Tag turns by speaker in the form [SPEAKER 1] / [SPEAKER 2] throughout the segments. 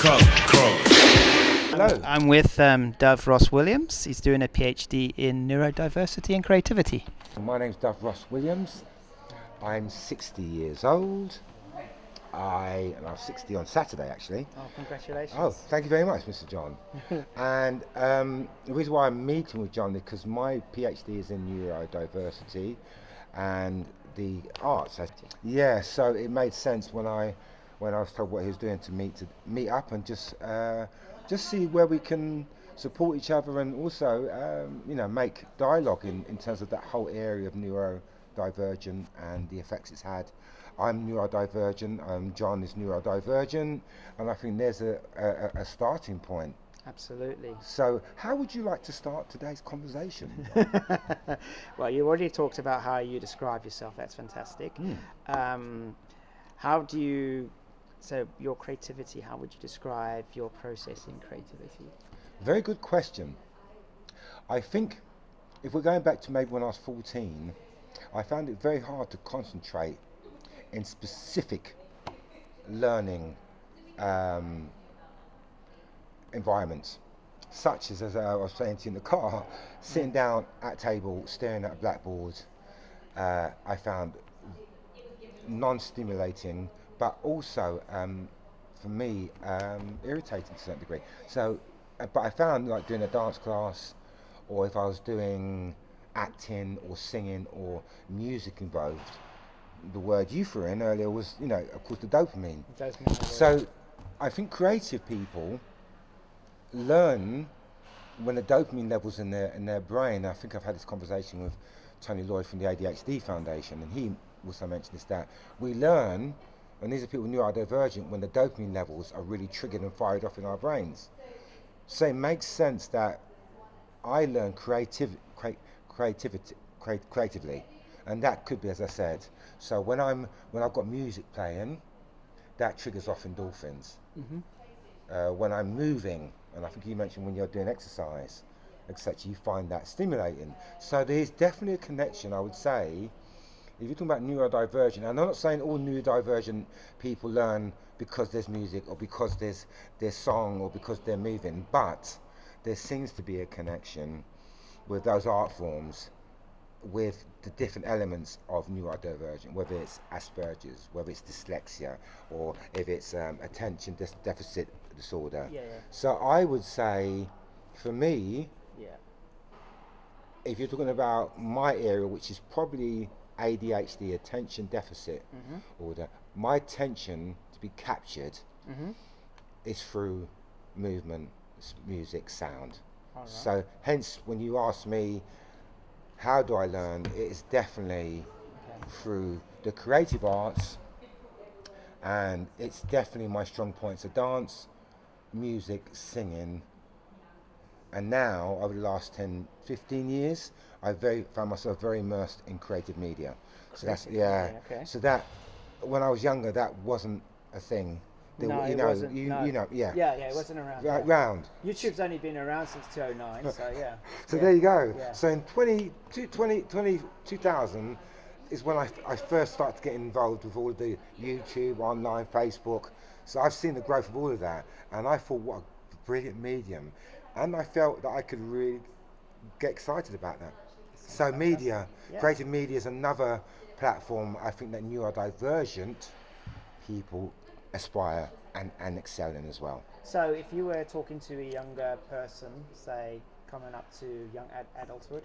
[SPEAKER 1] Hello.
[SPEAKER 2] I'm with Dov Ross-Williams. He's doing a PhD in Neuro-Diversity and creativity.
[SPEAKER 1] My name's Dov Ross-Williams. I'm 60 years old. I'm 60 on Saturday, actually.
[SPEAKER 2] Oh, congratulations.
[SPEAKER 1] Oh, thank you very much, Mr. John. And the reason why I'm meeting with John is because my PhD is in Neuro-Diversity and the arts. Yeah, so it made sense when I was told what he was doing to meet up and just see where we can support each other and also make dialogue in terms of that whole area of neurodivergent and the effects it's had. I'm neurodivergent, John is neurodivergent, and I think there's a starting point.
[SPEAKER 2] Absolutely.
[SPEAKER 1] So how would you like to start today's conversation?
[SPEAKER 2] Well, you already talked about how you describe yourself. That's fantastic. So your creativity, how would you describe your process in creativity?
[SPEAKER 1] Very good question. I think if we're going back to maybe when I was 14, I found it very hard to concentrate in specific learning environments, such as I was saying to you in the car, sitting down at a table, staring at a blackboard, I found non-stimulating, but also for me irritating to a certain degree. So, but I found like doing a dance class, or if I was doing acting or singing or music involved, the word you threw in earlier was, of course, the dopamine. So I think creative people learn when the dopamine levels in their brain. I think I've had this conversation with Tony Lloyd from the ADHD Foundation, and he also mentioned this, that we learn, and these are people neurodivergent, when the dopamine levels are really triggered and fired off in our brains. So it makes sense that I learn creatively, and that could be, as I said. So when I've got music playing, that triggers off endorphins. When I'm moving, and I think you mentioned when you're doing exercise, etc., you find that stimulating. So there's definitely a connection, I would say. If you're talking about neurodivergent, and I'm not saying all neurodivergent people learn because there's music or because there's song or because they're moving, but there seems to be a connection with those art forms with the different elements of neurodivergent, whether it's Asperger's, whether it's dyslexia, or if it's attention deficit disorder. So I would say, for me, if you're talking about my area, which is probably ADHD, attention deficit order, my attention to be captured is through movement, music, sound. Right. So hence when you ask me how do I learn, it is definitely through the creative arts, and it's definitely my strong points of dance, music, singing. And now, over the last 10, 15 years, I've found myself very immersed in creative media. So that's, So that, when I was younger, that wasn't a thing.
[SPEAKER 2] It wasn't. It wasn't around. YouTube's only been around since 2009, so yeah.
[SPEAKER 1] So there you go. Yeah. So in 2000 is when I first started to get involved with all of the YouTube, online, Facebook. So I've seen the growth of all of that, and I thought, what a brilliant medium. And I felt that I could really get excited about that. So media, creative media is another platform I think that neurodivergent people aspire and excel in as well.
[SPEAKER 2] So if you were talking to a younger person, say coming up to young adulthood,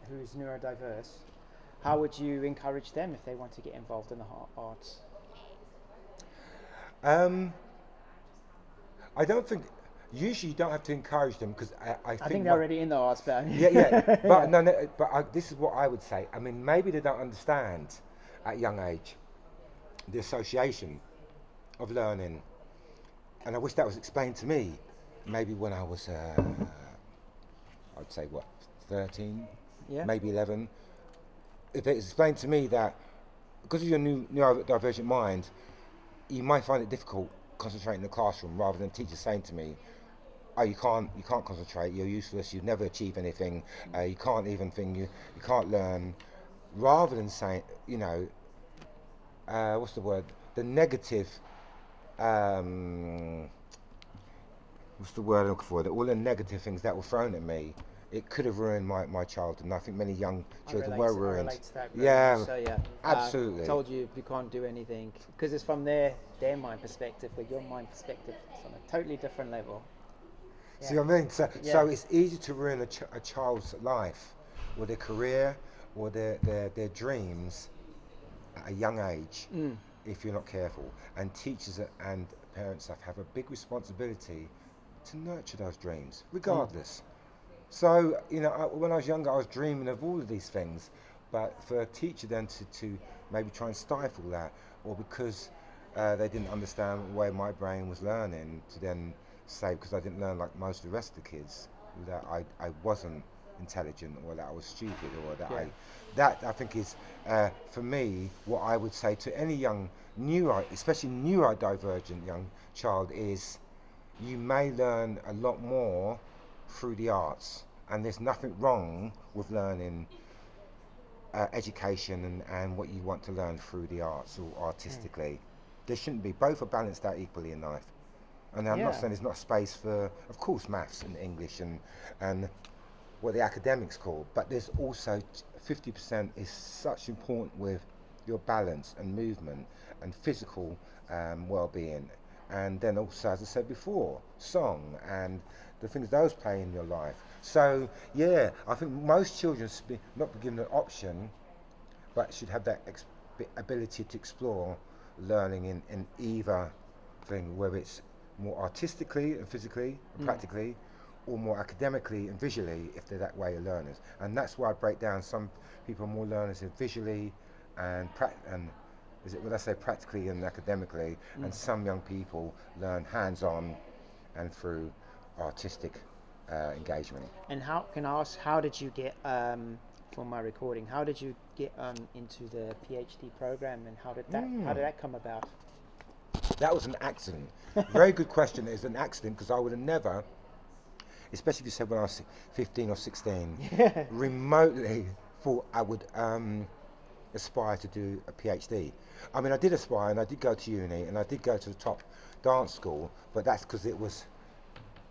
[SPEAKER 2] who's neurodiverse, how would you encourage them if they want to get involved in the arts? I
[SPEAKER 1] don't think, usually you don't have to encourage them, because I think
[SPEAKER 2] they're already in the arts, but
[SPEAKER 1] but this is what I would say. I mean, maybe they don't understand at young age the association of learning, and I wish that was explained to me maybe when I was I'd say 13, maybe 11. If it's explained to me that because of your neurodivergent mind, you might find it difficult concentrating in the classroom, rather than teachers saying to me, oh, you can't concentrate, you're useless, you'd never achieve anything, you can't even think, you can't learn, rather than saying, what's the word, the negative what's the word I'm looking for? All the negative things that were thrown at me, it could have ruined my childhood, and I think many young children were
[SPEAKER 2] I
[SPEAKER 1] ruined.
[SPEAKER 2] relate to that very
[SPEAKER 1] Yeah,
[SPEAKER 2] much. So yeah,
[SPEAKER 1] absolutely.
[SPEAKER 2] told you can't do anything because it's from their mind perspective, but your mind perspective is on a totally different level.
[SPEAKER 1] See what I mean? So,
[SPEAKER 2] Yeah.
[SPEAKER 1] so it's easy to ruin a child's life, or their career, or their dreams at a young age if you're not careful. And teachers and parents have a big responsibility to nurture those dreams, regardless. So, when I was younger, I was dreaming of all of these things, but for a teacher then to maybe try and stifle that, or because they didn't understand the way my brain was learning, to then say, because I didn't learn like most of the rest of the kids, that I wasn't intelligent, or that I was stupid, or that I think is, for me, what I would say to any young, especially neurodivergent young child is, you may learn a lot more through the arts, and there's nothing wrong with learning education and what you want to learn through the arts or artistically. There shouldn't be. Both are balanced out equally in life. And I'm not saying there's not space for, of course, maths and English and what the academics call, but there's also 50% is such important with your balance and movement and physical well-being, and then also, as I said before, song and the things those play in your life. So yeah, I think most children should not be given an option, but should have that ability to explore learning in either thing, whether it's more artistically and physically and practically, or more academically and visually, if they're that way of learners. And that's why I break down some people are more learners in visually and when I say practically and academically, and some young people learn hands-on and through artistic engagement.
[SPEAKER 2] And how can I ask? How did you get for my recording? How did you get into the PhD program, and how did that come about?
[SPEAKER 1] That was an accident. Very good question. It was an accident because I would have never, especially if you said when I was 15 or 16, remotely thought I would aspire to do a PhD. I mean, I did aspire, and I did go to uni, and I did go to the top dance school, but that's because it was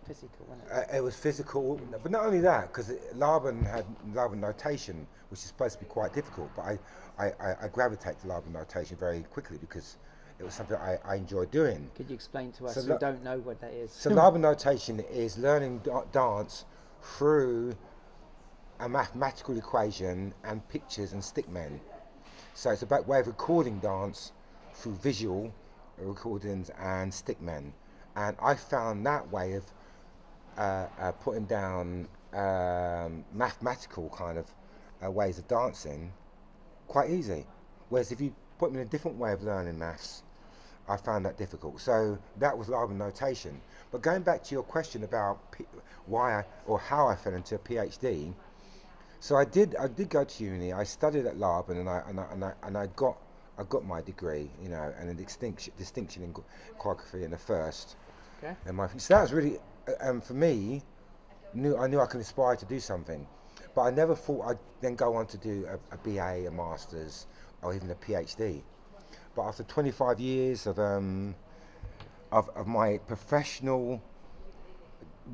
[SPEAKER 2] physical, wasn't it?
[SPEAKER 1] It was physical, but not only that, because Laban had Laban notation, which is supposed to be quite difficult, but I gravitate to Laban notation very quickly because it was something I enjoyed doing.
[SPEAKER 2] Could you explain to us who don't know what that is?
[SPEAKER 1] So Laban notation is learning dance through a mathematical equation and pictures and stickmen. So it's about way of recording dance through visual recordings and stickmen. And I found that way of putting down mathematical kind of ways of dancing quite easy. Whereas if you put me in a different way of learning maths, I found that difficult. So that was Laban notation. But going back to your question about how I fell into a PhD, so I did go to uni. I studied at Laban, and I got my degree, and a distinction in choreography in the first.
[SPEAKER 2] Okay.
[SPEAKER 1] And so that was really, for me, I knew I could aspire to do something, but I never thought I'd then go on to do a BA, a master's, or even a PhD. But after 25 years of my professional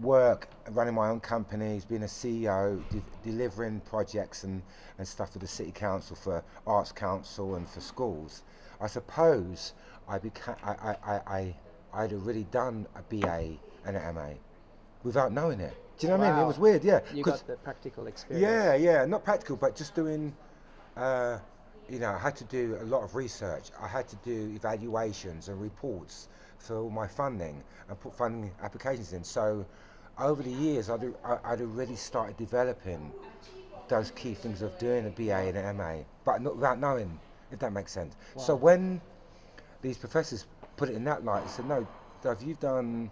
[SPEAKER 1] work, running my own companies, being a CEO, delivering projects and stuff for the city council, for arts council, and for schools, I suppose I'd already done a BA and an MA without knowing it. Do you know what I mean? It was weird, yeah.
[SPEAKER 2] You got the practical experience.
[SPEAKER 1] Yeah, not practical, but just doing. I had to do a lot of research. I had to do evaluations and reports for all my funding and put funding applications in. So over the years, I'd already started developing those key things of doing a BA and an MA, but not without knowing, if that makes sense. Wow. So when these professors put it in that light, they said, no, Dave, you've done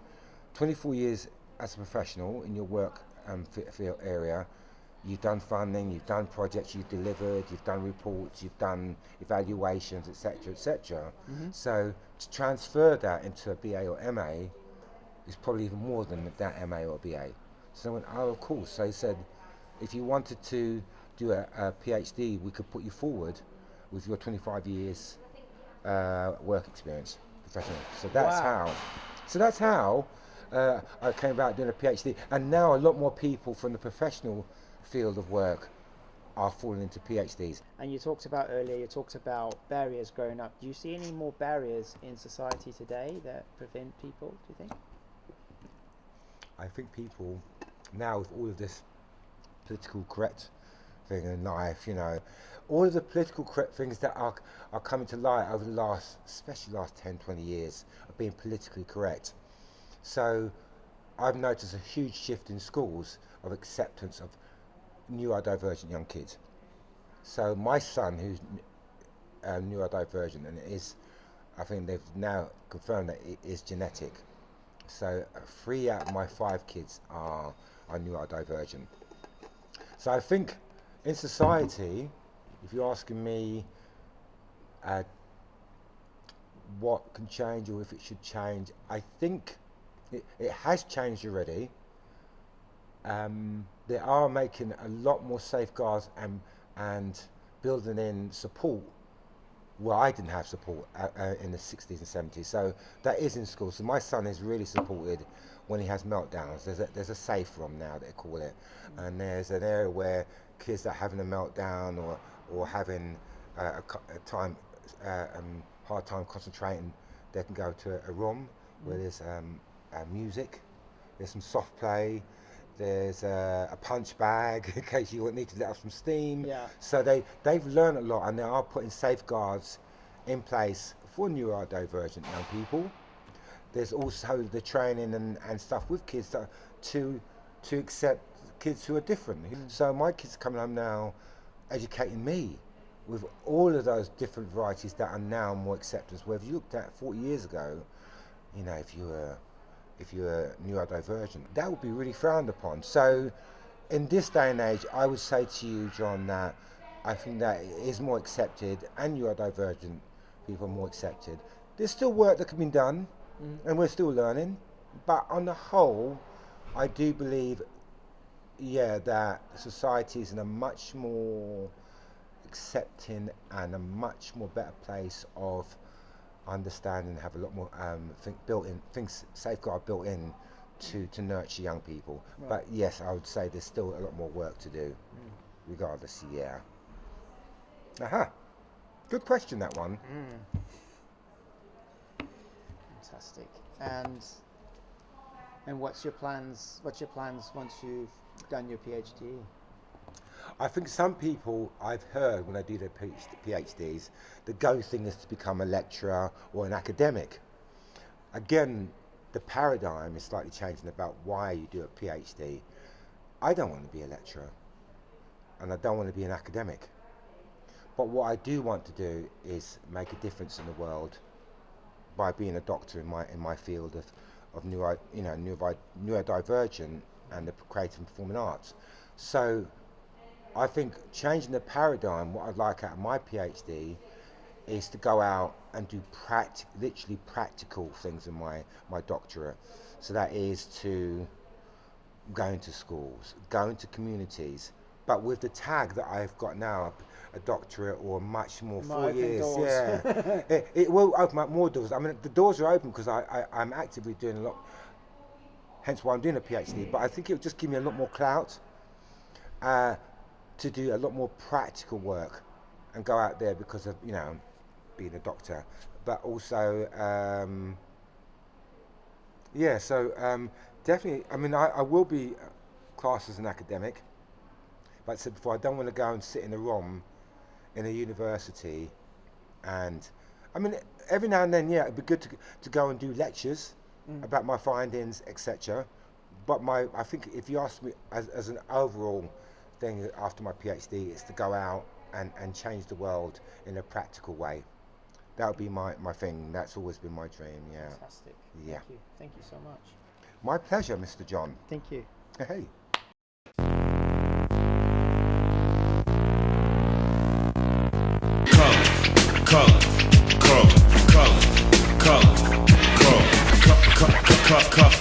[SPEAKER 1] 24 years as a professional in your work field area. You've done funding, you've done projects, you've delivered, you've done reports, you've done evaluations, etc., etc. So to transfer that into a BA or MA is probably even more than that MA or BA. So I went, oh, of course. So he said, if you wanted to do a PhD, we could put you forward with your 25 years work experience, professional. So that's how I came about doing a PhD, and now a lot more people from the professional field of work are falling into PhDs.
[SPEAKER 2] And you talked about barriers growing up. Do you see any more barriers in society today that prevent people, do you think?
[SPEAKER 1] I think people now, with all of this political correct thing in life, you know, all of the political correct things that are coming to light over the last, especially last 10, 20 years of being politically correct. So I've noticed a huge shift in schools of acceptance of neurodivergent young kids. So my son, who's neurodivergent, and I think they've now confirmed that it is genetic. So 3 out of my 5 kids are neurodivergent. So I think in society, if you're asking me what can change or if it should change, I think it has changed already. They are making a lot more safeguards and building in support. Well, I didn't have support in the 60s and 70s, so that is in school. So my son is really supported when he has meltdowns. There's a safe room now, they call it, and there's an area where kids that are having a meltdown or having a hard time concentrating, they can go to a room where there's music, there's some soft play, there's a punch bag in case you need to let off some steam.
[SPEAKER 2] Yeah.
[SPEAKER 1] So they've learned a lot, and they are putting safeguards in place for neurodivergent young people. There's also the training and stuff with kids to accept kids who are different. So my kids are coming home now educating me with all of those different varieties that are now more accepted. Where if you looked at 40 years ago, you know, if you were neurodivergent, that would be really frowned upon. So in this day and age, I would say to you, John, that I think that it is more accepted, and neurodivergent people are more accepted. There's still work that can be done, and we're still learning, but on the whole, I do believe, that society is in a much more accepting and a much more better place of understanding, have a lot more safeguard built in to nurture young people. Right. But yes, I would say there's still a lot more work to do, regardless. Good question, that one.
[SPEAKER 2] Fantastic. And what's your plans once you've done your PhD?
[SPEAKER 1] I think some people, I've heard when they do their PhDs, the go thing is to become a lecturer or an academic. Again, the paradigm is slightly changing about why you do a PhD. I don't want to be a lecturer, and I don't want to be an academic. But what I do want to do is make a difference in the world by being a doctor in my field of neurodivergent and the creative and performing arts. So I think changing the paradigm, what I'd like out of my PhD is to go out and do literally practical things in my doctorate. So that is to go into schools, go into communities, but with the tag that I've got now, a doctorate or much more, 4 years.
[SPEAKER 2] Doors.
[SPEAKER 1] Yeah, it will open up more doors. I mean, the doors are open because I'm actively doing a lot, hence why I'm doing a PhD, but I think it'll just give me a lot more clout to do a lot more practical work and go out there because of, being a doctor. But also, definitely, I mean, I will be classed as an academic, but I said before, I don't want to go and sit in a room in a university, and I mean, every now and then, it'd be good to go and do lectures about my findings, etc. But I think if you ask me as an overall thing after my PhD, it's to go out and change the world in a practical way. That would be my thing. That's always been my dream. Yeah.
[SPEAKER 2] Fantastic.
[SPEAKER 1] Yeah.
[SPEAKER 2] Thank you so much.
[SPEAKER 1] My pleasure, Mr. John.
[SPEAKER 2] Thank you.
[SPEAKER 1] Hey.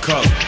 [SPEAKER 1] Color.